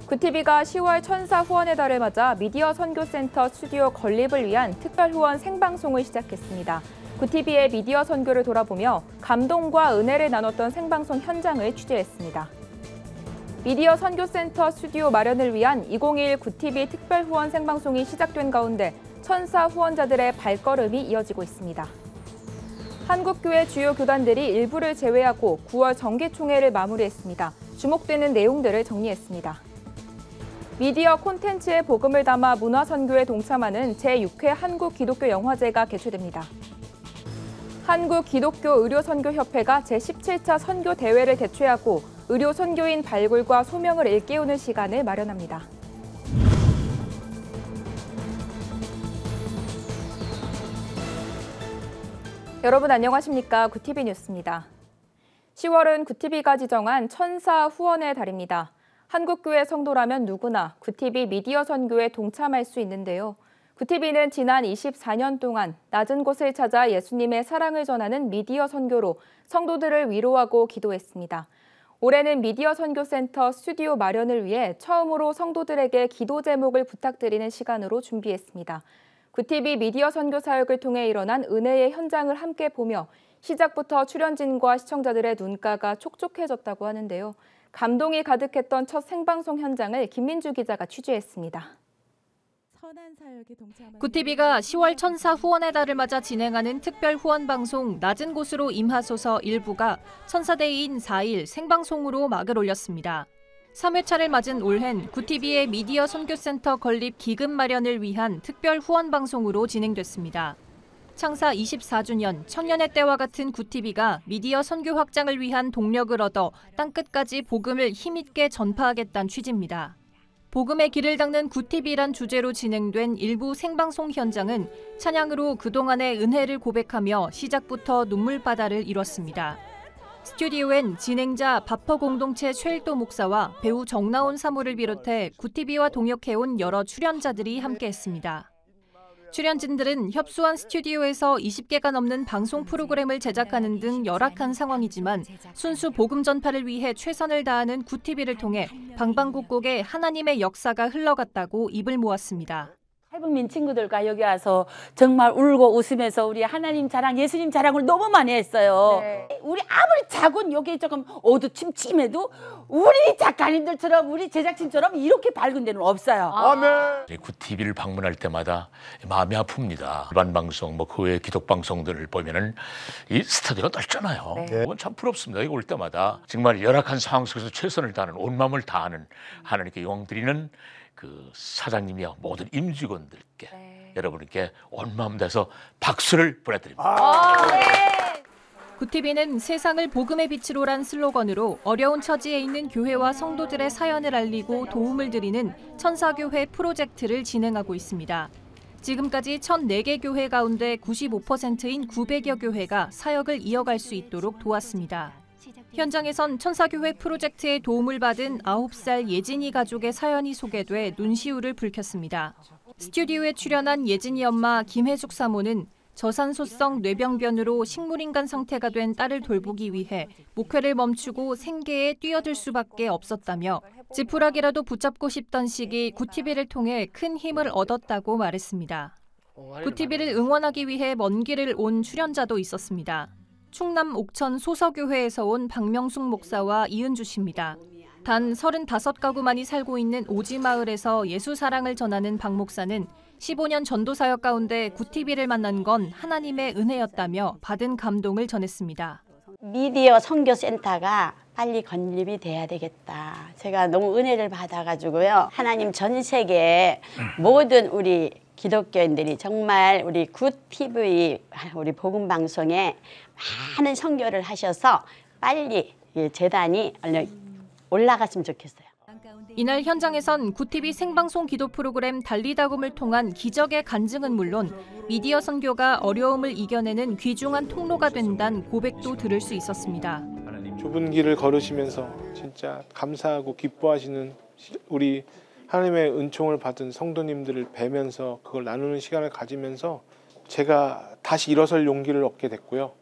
굿TV가 10월 천사 후원의 달을 맞아 미디어 선교센터 스튜디오 건립을 위한 특별 후원 생방송을 시작했습니다. 굿TV의 미디어 선교를 돌아보며 감동과 은혜를 나눴던 생방송 현장을 취재했습니다. 미디어 선교센터 스튜디오 마련을 위한 2021 굿TV 특별 후원 생방송이 시작된 가운데 천사 후원자들의 발걸음이 이어지고 있습니다. 한국교회 주요 교단들이 일부를 제외하고 9월 정기총회를 마무리했습니다. 주목되는 내용들을 정리했습니다. 미디어 콘텐츠의 복음을 담아 문화선교에 동참하는 제6회 한국기독교영화제가 개최됩니다. 한국기독교의료선교협회가 제17차 선교대회를 개최하고 의료선교인 발굴과 소명을 일깨우는 시간을 마련합니다. 여러분 안녕하십니까? 굿TV 뉴스입니다. 10월은 굿TV가 지정한 천사 후원의 달입니다. 한국교회 성도라면 누구나 굿TV 미디어 선교에 동참할 수 있는데요. 굿TV는 지난 24년 동안 낮은 곳을 찾아 예수님의 사랑을 전하는 미디어 선교로 성도들을 위로하고 기도했습니다. 올해는 미디어 선교센터 스튜디오 마련을 위해 처음으로 성도들에게 기도 제목을 부탁드리는 시간으로 준비했습니다. 굿TV 미디어 선교 사역을 통해 일어난 은혜의 현장을 함께 보며 시작부터 출연진과 시청자들의 눈가가 촉촉해졌다고 하는데요. 감동이 가득했던 첫 생방송 현장을 김민주 기자가 취재했습니다. 굿TV가 10월 천사 후원의 달을 맞아 진행하는 특별 후원 방송 낮은 곳으로 임하소서 일부가 천사데이인 4일 생방송으로 막을 올렸습니다. 3회차를 맞은 올해는 굿TV의 미디어 선교센터 건립 기금 마련을 위한 특별 후원 방송으로 진행됐습니다. 창사 24주년 청년의 때와 같은 굿TV가 미디어 선교 확장을 위한 동력을 얻어 땅끝까지 복음을 힘있게 전파하겠다는 취지입니다. 복음의 길을 닦는 굿TV란 주제로 진행된 일부 생방송 현장은 찬양으로 그동안의 은혜를 고백하며 시작부터 눈물바다를 이뤘습니다. 스튜디오엔 진행자 바퍼 공동체 최일도 목사와 배우 정나온 사모를 비롯해 굿TV와 동역해온 여러 출연자들이 함께했습니다. 출연진들은 협소한 스튜디오에서 20개가 넘는 방송 프로그램을 제작하는 등 열악한 상황이지만 순수 복음 전파를 위해 최선을 다하는 굿TV를 통해 방방곡곡에 하나님의 역사가 흘러갔다고 입을 모았습니다. 탈북민 친구들과 여기 와서 정말 울고 웃으면서 우리 하나님 자랑, 예수님 자랑을 너무 많이 했어요. 네. 우리 아무리 작은 여기 조금 어두침침해도 우리 작가님들처럼 우리 제작진처럼 이렇게 밝은 데는 없어요. 아멘. 굿TV를 방문할 때마다 마음이 아픕니다. 일반 방송, 그 외 기독 방송들을 보면은 이 스튜디오가 넓잖아요. 네. 그건 참 부럽습니다. 여기 올 때마다 정말 열악한 상황 속에서 최선을 다하는 온 마음을 다하는 하나님께 영광 드리는 그 사장님이야 모든 임직원들께 여러분께 온 마음 다해서 박수를 보내드립니다. 굿TV는 세상을 복음의 빛으로란 슬로건으로 어려운 처지에 있는 교회와 성도들의 사연을 알리고 도움을 드리는 천사교회 프로젝트를 진행하고 있습니다. 지금까지 1,004개 교회 가운데 95%인 900여 교회가 사역을 이어갈 수 있도록 도왔습니다. 현장에선 천사교회 프로젝트에 도움을 받은 9살 예진이 가족의 사연이 소개돼 눈시울을 붉혔습니다. 스튜디오에 출연한 예진이 엄마 김혜숙 사모는 저산소성 뇌병변으로 식물인간 상태가 된 딸을 돌보기 위해 목회를 멈추고 생계에 뛰어들 수밖에 없었다며 지푸라기라도 붙잡고 싶던 시기 굿TV를 통해 큰 힘을 얻었다고 말했습니다. 굿TV를 응원하기 위해 먼 길을 온 출연자도 있었습니다. 충남 옥천 소서교회에서 온 박명숙 목사와 이은주 씨입니다. 단 35가구만이 살고 있는 오지마을에서 예수 사랑을 전하는 박 목사는 15년 전도 사역 가운데 굿TV를 만난 건 하나님의 은혜였다며 받은 감동을 전했습니다. 미디어 선교센터가 빨리 건립이 돼야 되겠다. 제가 너무 은혜를 받아가지고요. 하나님 전 세계 모든 우리 기독교인들이 정말 우리 굿TV 우리 복음 방송에 많은 선교를 하셔서 빨리 재단이 올라갔으면 좋겠어요. 이날 현장에선 굿TV 생방송 기도 프로그램 달리다금을 통한 기적의 간증은 물론 미디어 선교가 어려움을 이겨내는 귀중한 통로가 된다는 고백도 들을 수 있었습니다. 좁은 길을 걸으시면서 진짜 감사하고 기뻐하시는 우리 하나님의 은총을 받은 성도님들을 뵈면서 그걸 나누는 시간을 가지면서 제가 다시 일어설 용기를 얻게 됐고요.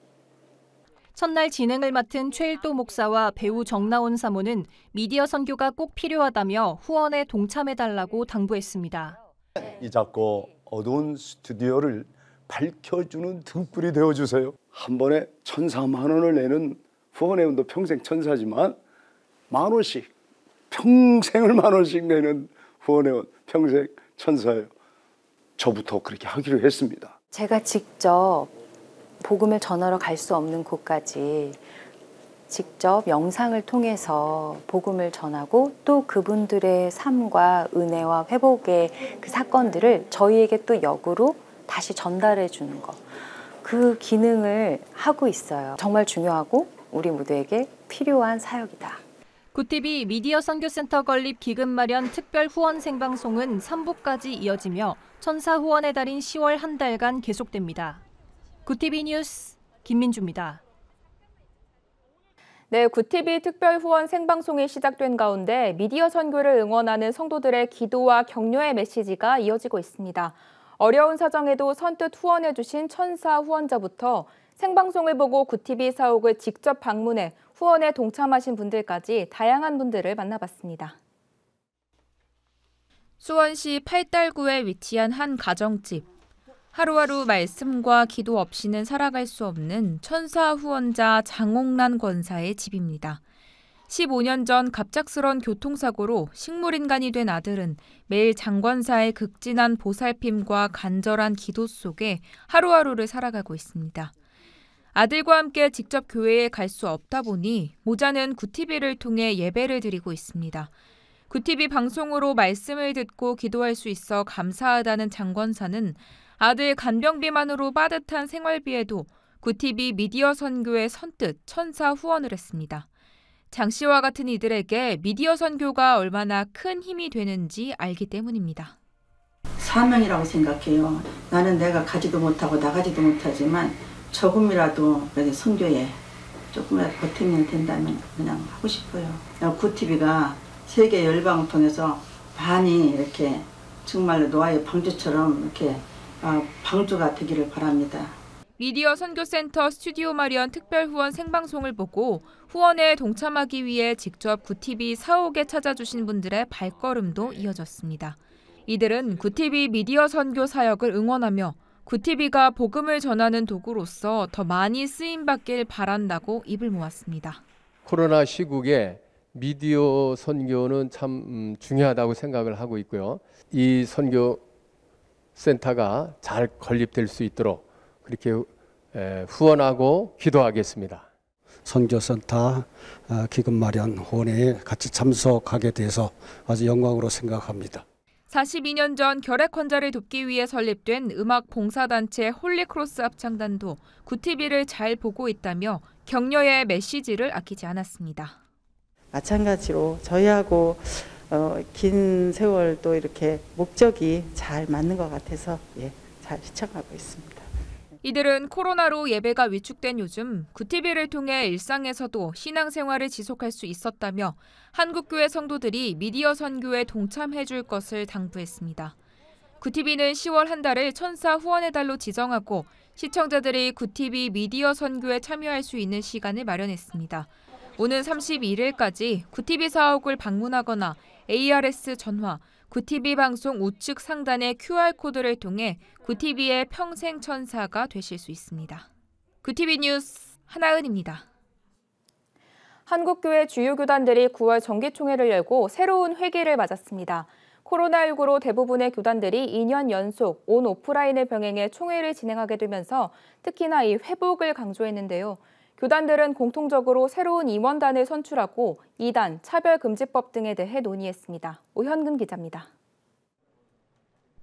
첫날 진행을 맡은 최일도 목사와 배우 정나온 사모는 미디어 선교가 꼭 필요하다며 후원에 동참해달라고 당부했습니다. 이 작고 어두운 스튜디오를 밝혀주는 등불이 되어주세요. 한 번에 1,400만 원을 내는 후원회원도 평생 천사지만 10,000원씩, 평생을 10,000원씩 내는 후원회원 평생 천사예요. 저부터 그렇게 하기로 했습니다. 제가 직접 복음을 전하러 갈 수 없는 곳까지 직접 영상을 통해서 복음을 전하고 또 그분들의 삶과 은혜와 회복의 그 사건들을 저희에게 또 역으로 다시 전달해 주는 것. 그 기능을 하고 있어요. 정말 중요하고 우리 모두에게 필요한 사역이다. 굿TV 미디어 선교센터 건립 기금 마련 특별 후원 생방송은 3부까지 이어지며 천사 후원의 달인 10월 한 달간 계속됩니다. 굿TV 뉴스 김민주입니다. 네, 굿TV 특별 후원 생방송이 시작된 가운데 미디어 선교를 응원하는 성도들의 기도와 격려의 메시지가 이어지고 있습니다. 어려운 사정에도 선뜻 후원해 주신 천사 후원자부터 생방송을 보고 굿TV 사옥을 직접 방문해 후원에 동참하신 분들까지 다양한 분들을 만나봤습니다. 수원시 팔달구에 위치한 한 가정집. 하루하루 말씀과 기도 없이는 살아갈 수 없는 천사 후원자 장옥란 권사의 집입니다. 15년 전 갑작스런 교통사고로 식물인간이 된 아들은 매일 장 권사의 극진한 보살핌과 간절한 기도 속에 하루하루를 살아가고 있습니다. 아들과 함께 직접 교회에 갈 수 없다 보니 모자는 굿TV를 통해 예배를 드리고 있습니다. 굿TV 방송으로 말씀을 듣고 기도할 수 있어 감사하다는 장 권사는 아들 간병비만으로 빠듯한 생활비에도 굿TV 미디어 선교에 선뜻 천사 후원을 했습니다. 장 씨와 같은 이들에게 미디어 선교가 얼마나 큰 힘이 되는지 알기 때문입니다. 사명이라고 생각해요. 나는 내가 가지도 못하고 나가지도 못하지만 조금이라도 선교에 조금이라도 보탬이 된다면 그냥 하고 싶어요. 굿TV가 세계 열방을 통해서 많이 이렇게 정말로 노아의 방주처럼 이렇게 방주가 되기를 바랍니다. 미디어 선교센터 스튜디오 마련 특별 후원 생방송을 보고 후원에 동참하기 위해 직접 굿TV 사옥에 찾아주신 분들의 발걸음도 이어졌습니다. 이들은 굿TV 미디어 선교 사역을 응원하며 굿TV가 복음을 전하는 도구로서 더 많이 쓰임받길 바란다고 입을 모았습니다. 코로나 시국에 미디어 선교는 참 중요하다고 생각을 하고 있고요. 이 선교 센터가 잘 건립될 수 있도록 그렇게 후원하고 기도하겠습니다. 선교센터 기금 마련 후원회에 같이 참석하게 돼서 아주 영광으로 생각합니다. 42년 전 결핵 환자를 돕기 위해 설립된 음악 봉사단체 홀리크로스 합창단도 굿TV를 잘 보고 있다며 격려의 메시지를 아끼지 않았습니다. 마찬가지로 저희하고 긴 세월 또 이렇게 목적이 잘 맞는 것 같아서 잘 시청하고 있습니다. 이들은 코로나로 예배가 위축된 요즘 굿TV를 통해 일상에서도 신앙생활을 지속할 수 있었다며 한국교회 성도들이 미디어 선교에 동참해 줄 것을 당부했습니다. 굿TV는 10월 한 달을 천사 후원의 달로 지정하고 시청자들이 굿TV 미디어 선교에 참여할 수 있는 시간을 마련했습니다. 오는 31일까지 굿TV 사옥을 방문하거나 ARS 전화, 굿TV 방송 우측 상단의 QR코드를 통해 굿TV의 평생 천사가 되실 수 있습니다. 굿TV 뉴스 하나은입니다. 한국교회 주요 교단들이 9월 정기총회를 열고 새로운 회기를 맞았습니다. 코로나19로 대부분의 교단들이 2년 연속 온 오프라인을 병행해 총회를 진행하게 되면서 특히나 이 회복을 강조했는데요. 교단들은 공통적으로 새로운 임원단을 선출하고 이단, 차별금지법 등에 대해 논의했습니다. 오현근 기자입니다.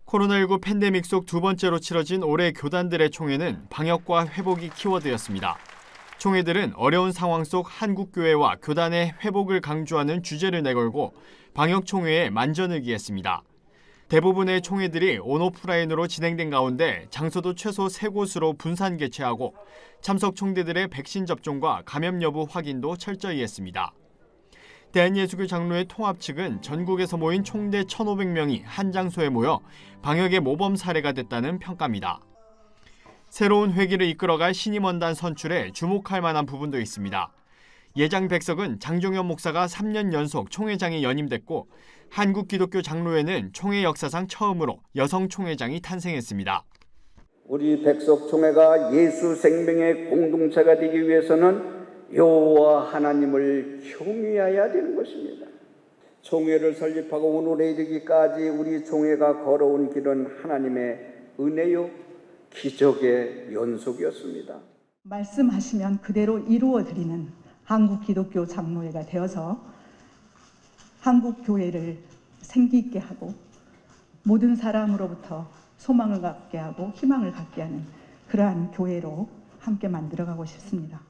코로나19 팬데믹 속 두 번째로 치러진 올해 교단들의 총회는 방역과 회복이 키워드였습니다. 총회들은 어려운 상황 속 한국교회와 교단의 회복을 강조하는 주제를 내걸고 방역총회에 만전을 기했습니다. 대부분의 총회들이 온오프라인으로 진행된 가운데 장소도 최소 3곳으로 분산 개최하고 참석 총대들의 백신 접종과 감염 여부 확인도 철저히 했습니다. 대한예수교 장로회 통합 측은 전국에서 모인 총대 1,500명이 한 장소에 모여 방역의 모범 사례가 됐다는 평가입니다. 새로운 회기를 이끌어갈 신임원단 선출에 주목할 만한 부분도 있습니다. 예장 백석은 장종현 목사가 3년 연속 총회장에 연임됐고 한국 기독교 장로회는 총회 역사상 처음으로 여성 총회장이 탄생했습니다. 우리 백석 총회가 예수 생명의 공동체가 되기 위해서는 여호와 하나님을 경외해야 되는 것입니다. 총회를 설립하고 오늘에 이르기까지 우리 총회가 걸어온 길은 하나님의 은혜요 기적의 연속이었습니다. 말씀하시면 그대로 이루어드리는 한국 기독교 장로회가 되어서 한국 교회를 생기 있게 하고 모든 사람으로부터 소망을 갖게 하고 희망을 갖게 하는 그러한 교회로 함께 만들어가고 싶습니다.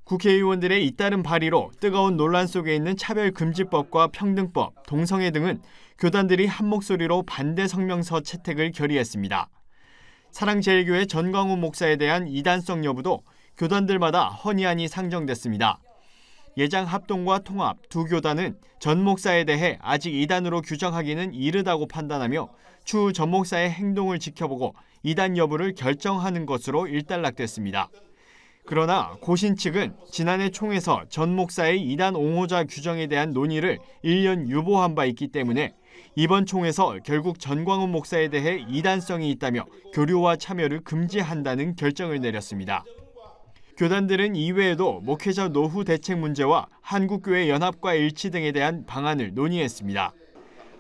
국회의원들의 잇따른 발의로 뜨거운 논란 속에 있는 차별금지법과 평등법, 동성애 등은 교단들이 한 목소리로 반대 성명서 채택을 결의했습니다. 사랑제일교회 전광훈 목사에 대한 이단성 여부도 교단들마다 허니하니 상정됐습니다. 예장 합동과 통합 두 교단은 전 목사에 대해 아직 이단으로 규정하기는 이르다고 판단하며 추후 전 목사의 행동을 지켜보고 이단 여부를 결정하는 것으로 일단락됐습니다. 그러나 고신 측은 지난해 총에서 전 목사의 이단 옹호자 규정에 대한 논의를 1년 유보한 바 있기 때문에 이번 총에서 결국 전광훈 목사에 대해 이단성이 있다며 교류와 참여를 금지한다는 결정을 내렸습니다. 교단들은 이외에도 목회자 노후 대책 문제와 한국교회 연합과 일치 등에 대한 방안을 논의했습니다.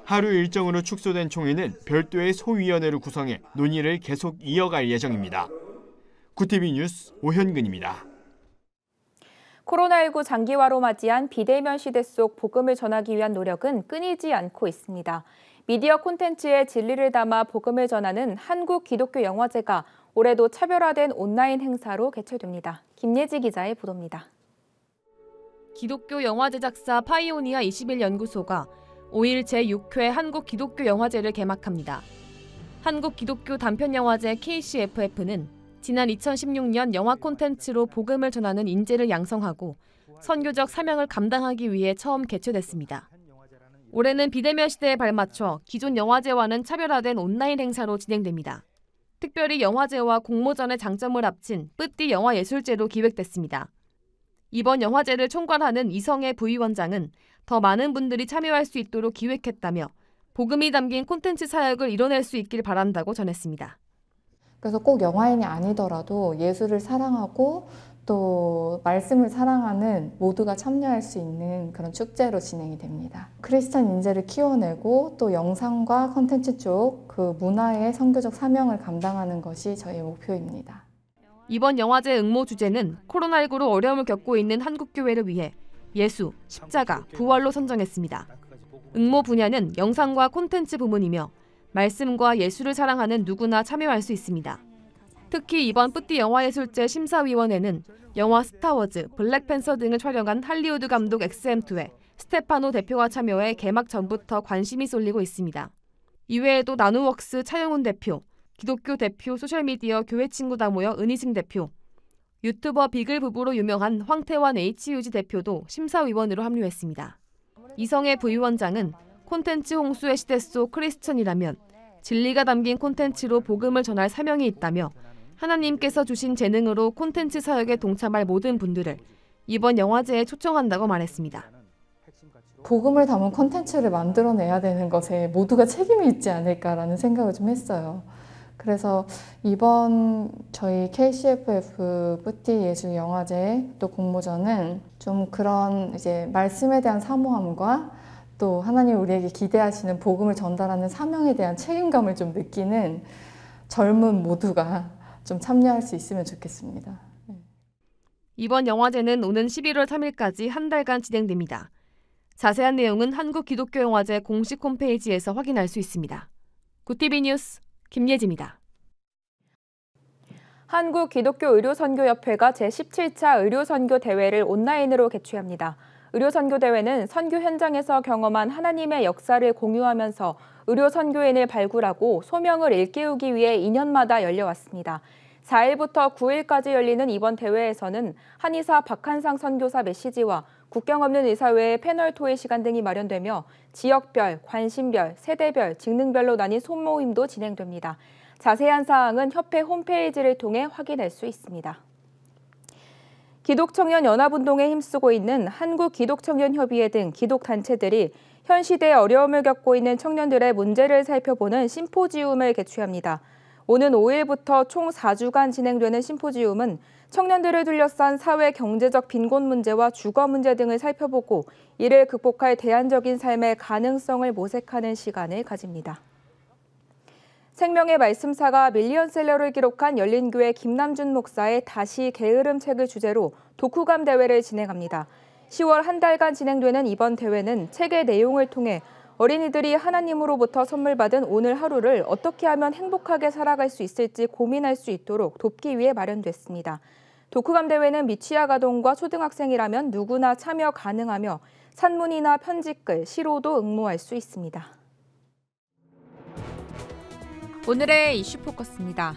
하루 일정으로 축소된 총회는 별도의 소위원회를 구성해 논의를 계속 이어갈 예정입니다. 구티비 뉴스 오현근입니다. 코로나19 장기화로 맞이한 비대면 시대 속 복음을 전하기 위한 노력은 끊이지 않고 있습니다. 미디어 콘텐츠에 진리를 담아 복음을 전하는 한국 기독교 영화제가 올해도 차별화된 온라인 행사로 개최됩니다. 김예지 기자의 보도입니다. 기독교 영화 제작사 파이오니아 21연구소가 5일 제6회 한국 기독교 영화제를 개막합니다. 한국 기독교 단편영화제 KCFF는 지난 2016년 영화 콘텐츠로 복음을 전하는 인재를 양성하고 선교적 사명을 감당하기 위해 처음 개최됐습니다. 올해는 비대면 시대에 발맞춰 기존 영화제와는 차별화된 온라인 행사로 진행됩니다. 특별히 영화제와 공모전의 장점을 합친 뿌띠 영화예술제로 기획됐습니다. 이번 영화제를 총괄하는 이성애 부위원장은 더 많은 분들이 참여할 수 있도록 기획했다며 복음이 담긴 콘텐츠 사역을 이뤄낼 수 있길 바란다고 전했습니다. 그래서 꼭 영화인이 아니더라도 예술을 사랑하고 또 말씀을 사랑하는 모두가 참여할 수 있는 그런 축제로 진행이 됩니다. 크리스찬 인재를 키워내고 또 영상과 콘텐츠 쪽 그 문화의 선교적 사명을 감당하는 것이 저희의 목표입니다. 이번 영화제 응모 주제는 코로나19로 어려움을 겪고 있는 한국교회를 위해 예수, 십자가, 부활로 선정했습니다. 응모 분야는 영상과 콘텐츠 부문이며 말씀과 예수를 사랑하는 누구나 참여할 수 있습니다. 특히 이번 뿌띠 영화예술제 심사위원회는 영화 스타워즈, 블랙팬서 등을 촬영한 할리우드 감독 XM2의 스테파노 대표가 참여해 개막 전부터 관심이 쏠리고 있습니다. 이외에도 나누웍스 차영훈 대표, 기독교 대표 소셜미디어 교회 친구다 모여 은희승 대표, 유튜버 비글 부부로 유명한 황태환 HUG 대표도 심사위원으로 합류했습니다. 이성애 부위원장은 콘텐츠 홍수의 시대 속 크리스천이라면 진리가 담긴 콘텐츠로 복음을 전할 사명이 있다며 하나님께서 주신 재능으로 콘텐츠 사역에 동참할 모든 분들을 이번 영화제에 초청한다고 말했습니다. 복음을 담은 콘텐츠를 만들어내야 되는 것에 모두가 책임이 있지 않을까라는 생각을 좀 했어요. 그래서 이번 저희 KCFF 뿌띠 예술 영화제 또 공모전은 좀 그런 이제 말씀에 대한 사모함과 또 하나님 우리에게 기대하시는 복음을 전달하는 사명에 대한 책임감을 좀 느끼는 젊은 모두가 좀 참여할 수 있으면 좋겠습니다. 이번 영화제는 오는 11월 3일까지 한 달간 진행됩니다. 자세한 내용은 한국기독교영화제 공식 홈페이지에서 확인할 수 있습니다. 구티비 뉴스 김예지입니다. 한국기독교의료선교협회가 제17차 의료선교 대회를 온라인으로 개최합니다. 의료선교 대회는 선교 현장에서 경험한 하나님의 역사를 공유하면서 의료선교인을 발굴하고 소명을 일깨우기 위해 2년마다 열려왔습니다. 4일부터 9일까지 열리는 이번 대회에서는 한의사 박한상 선교사 메시지와 국경 없는 의사회의 패널 토의 시간 등이 마련되며 지역별, 관심별, 세대별, 직능별로 나뉜 소모임도 진행됩니다. 자세한 사항은 협회 홈페이지를 통해 확인할 수 있습니다. 기독청년연합운동에 힘쓰고 있는 한국기독청년협의회 등 기독단체들이 현 시대에 어려움을 겪고 있는 청년들의 문제를 살펴보는 심포지움을 개최합니다. 오는 5일부터 총 4주간 진행되는 심포지움은 청년들을 둘러싼 사회 경제적 빈곤 문제와 주거 문제 등을 살펴보고 이를 극복할 대안적인 삶의 가능성을 모색하는 시간을 가집니다. 생명의 말씀사가 밀리언셀러를 기록한 열린교회 김남준 목사의 다시 게으름 책을 주제로 독후감 대회를 진행합니다. 10월 한 달간 진행되는 이번 대회는 책의 내용을 통해 어린이들이 하나님으로부터 선물 받은 오늘 하루를 어떻게 하면 행복하게 살아갈 수 있을지 고민할 수 있도록 돕기 위해 마련됐습니다. 독후감 대회는 미취학 아동과 초등학생이라면 누구나 참여 가능하며 산문이나 편지글, 시로도 응모할 수 있습니다. 오늘의 이슈 포커스입니다.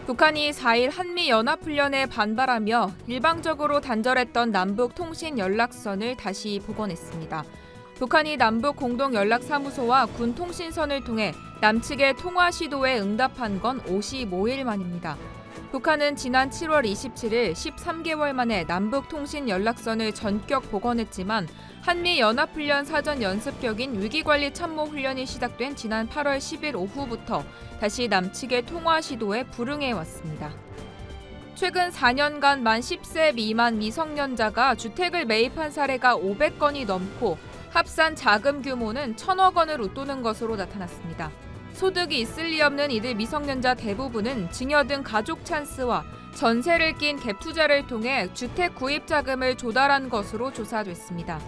북한이 4일 한미연합훈련에 반발하며 일방적으로 단절했던 남북 통신 연락선을 다시 복원했습니다. 북한이 남북 공동연락사무소와 군 통신선을 통해 남측의 통화 시도에 응답한 건 55일 만입니다. 북한은 지난 7월 27일 13개월 만에 남북 통신 연락선을 전격 복원했지만 한미연합훈련 사전 연습격인 위기관리 참모훈련이 시작된 지난 8월 10일 오후부터 다시 남측의 통화 시도에 불응해왔습니다. 최근 4년간 만 10세 미만 미성년자가 주택을 매입한 사례가 500건이 넘고 합산 자금 규모는 1,000억 원을 웃도는 것으로 나타났습니다. 소득이 있을 리 없는 이들 미성년자 대부분은 증여 등 가족 찬스와 전세를 낀 갭 투자를 통해 주택 구입 자금을 조달한 것으로 조사됐습니다.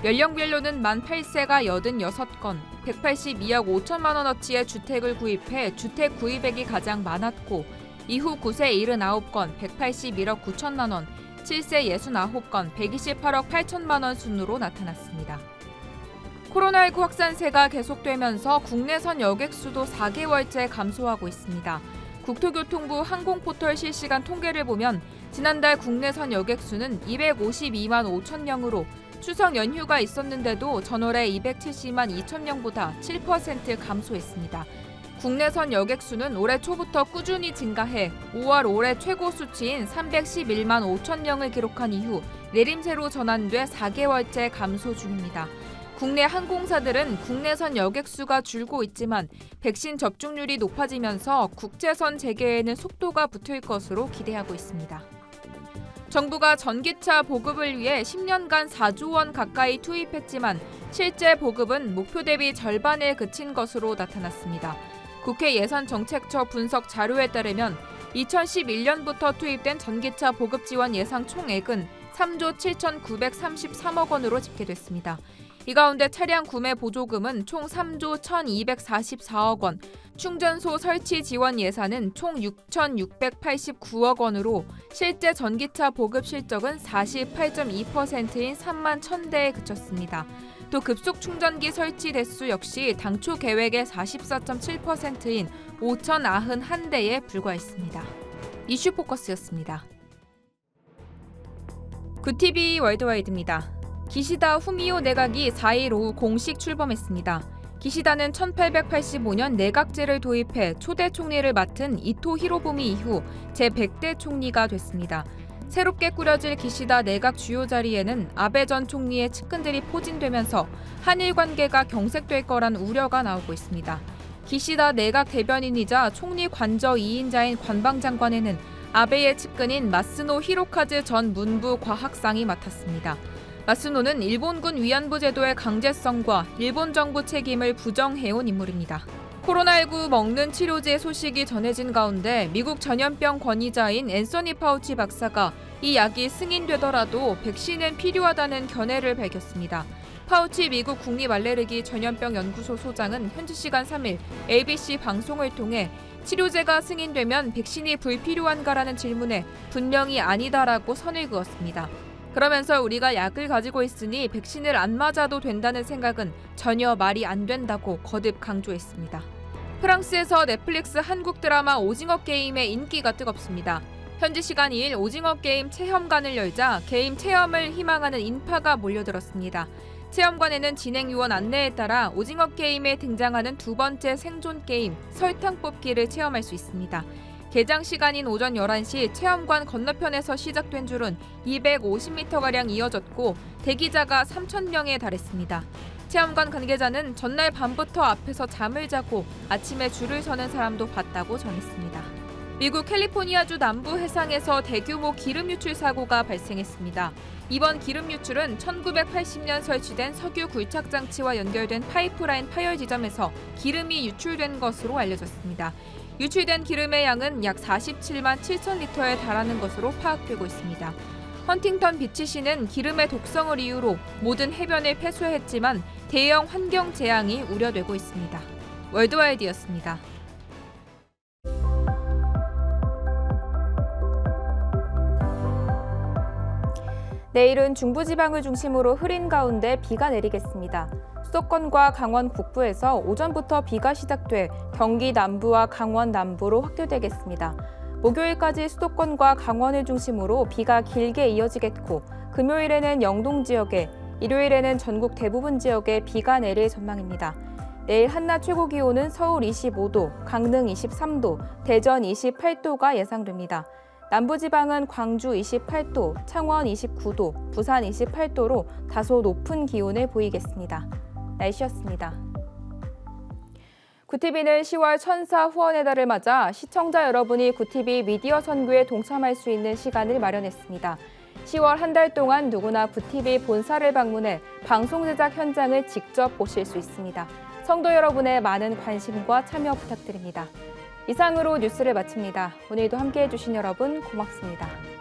연령별로는 만 8세가 86건, 182억 5천만 원어치의 주택을 구입해 주택 구입액이 가장 많았고 이후 9세 79건, 181억 9천만 원, 7세 69건, 128억 8천만 원 순으로 나타났습니다. 코로나19 확산세가 계속되면서 국내선 여객 수도 4개월째 감소하고 있습니다. 국토교통부 항공포털 실시간 통계를 보면 지난달 국내선 여객 수는 252만 5천 명으로 추석 연휴가 있었는데도 전월에 270만 2천 명보다 7% 감소했습니다. 국내선 여객 수는 올해 초부터 꾸준히 증가해 5월 올해 최고 수치인 311만 5천 명을 기록한 이후 내림세로 전환돼 4개월째 감소 중입니다. 국내 항공사들은 국내선 여객 수가 줄고 있지만 백신 접종률이 높아지면서 국제선 재개에는 속도가 붙을 것으로 기대하고 있습니다. 정부가 전기차 보급을 위해 10년간 4조 원 가까이 투입했지만 실제 보급은 목표 대비 절반에 그친 것으로 나타났습니다. 국회 예산정책처 분석 자료에 따르면 2011년부터 투입된 전기차 보급 지원 예상 총액은 3조 7,933억 원으로 집계됐습니다. 이 가운데 차량 구매 보조금은 총 3조 1,244억 원, 충전소 설치 지원 예산은 총 6,689억 원으로 실제 전기차 보급 실적은 48.2%인 3만 1,000대에 그쳤습니다. 또 급속 충전기 설치 대수 역시 당초 계획의 44.7%인 5,091대에 불과했습니다. 이슈 포커스였습니다. 굿TV 월드와이드입니다. 기시다 후미오 내각이 4일 오후 공식 출범했습니다. 기시다는 1885년 내각제를 도입해 초대 총리를 맡은 이토 히로부미 이후 제100대 총리가 됐습니다. 새롭게 꾸려질 기시다 내각 주요 자리에는 아베 전 총리의 측근들이 포진되면서 한일 관계가 경색될 거란 우려가 나오고 있습니다. 기시다 내각 대변인이자 총리 관저 2인자인 관방장관에는 아베의 측근인 마스노 히로카즈 전 문부 과학상이 맡았습니다. 마스노는 일본군 위안부 제도의 강제성과 일본 정부 책임을 부정해온 인물입니다. 코로나19 먹는 치료제 소식이 전해진 가운데 미국 전염병 권위자인 앤서니 파우치 박사가 이 약이 승인되더라도 백신은 필요하다는 견해를 밝혔습니다. 파우치 미국 국립알레르기 전염병 연구소 소장은 현지 시간 3일 ABC 방송을 통해 치료제가 승인되면 백신이 불필요한가라는 질문에 분명히 아니다라고 선을 그었습니다. 그러면서 우리가 약을 가지고 있으니 백신을 안 맞아도 된다는 생각은 전혀 말이 안 된다고 거듭 강조했습니다. 프랑스에서 넷플릭스 한국 드라마 오징어 게임의 인기가 뜨겁습니다. 현지 시간 2일 오징어 게임 체험관을 열자 게임 체험을 희망하는 인파가 몰려들었습니다. 체험관에는 진행 요원 안내에 따라 오징어 게임에 등장하는 두 번째 생존 게임 설탕 뽑기를 체험할 수 있습니다. 개장 시간인 오전 11시 체험관 건너편에서 시작된 줄은 250m가량 이어졌고 대기자가 3,000명에 달했습니다. 체험관 관계자는 전날 밤부터 앞에서 잠을 자고 아침에 줄을 서는 사람도 봤다고 전했습니다. 미국 캘리포니아주 남부 해상에서 대규모 기름 유출 사고가 발생했습니다. 이번 기름 유출은 1980년 설치된 석유 굴착 장치와 연결된 파이프라인 파열 지점에서 기름이 유출된 것으로 알려졌습니다. 유출된 기름의 양은 약 47만 7천 리터에 달하는 것으로 파악되고 있습니다. 헌팅턴 비치시는 기름의 독성을 이유로 모든 해변을 폐쇄했지만 대형 환경 재앙이 우려되고 있습니다. 월드와이드였습니다. 내일은 중부지방을 중심으로 흐린 가운데 비가 내리겠습니다. 수도권과 강원 북부에서 오전부터 비가 시작돼 경기 남부와 강원 남부로 확대되겠습니다. 목요일까지 수도권과 강원을 중심으로 비가 길게 이어지겠고 금요일에는 영동 지역에, 일요일에는 전국 대부분 지역에 비가 내릴 전망입니다. 내일 한낮 최고 기온은 서울 25도, 강릉 23도, 대전 28도가 예상됩니다. 남부지방은 광주 28도, 창원 29도, 부산 28도로 다소 높은 기온을 보이겠습니다. 날씨였습니다. 구티비는 10월 천사 후원의 달을 맞아 시청자 여러분이 구티비 미디어 선교에 동참할 수 있는 시간을 마련했습니다. 10월 한 달 동안 누구나 구티비 본사를 방문해 방송 제작 현장을 직접 보실 수 있습니다. 성도 여러분의 많은 관심과 참여 부탁드립니다. 이상으로 뉴스를 마칩니다. 오늘도 함께해 주신 여러분 고맙습니다.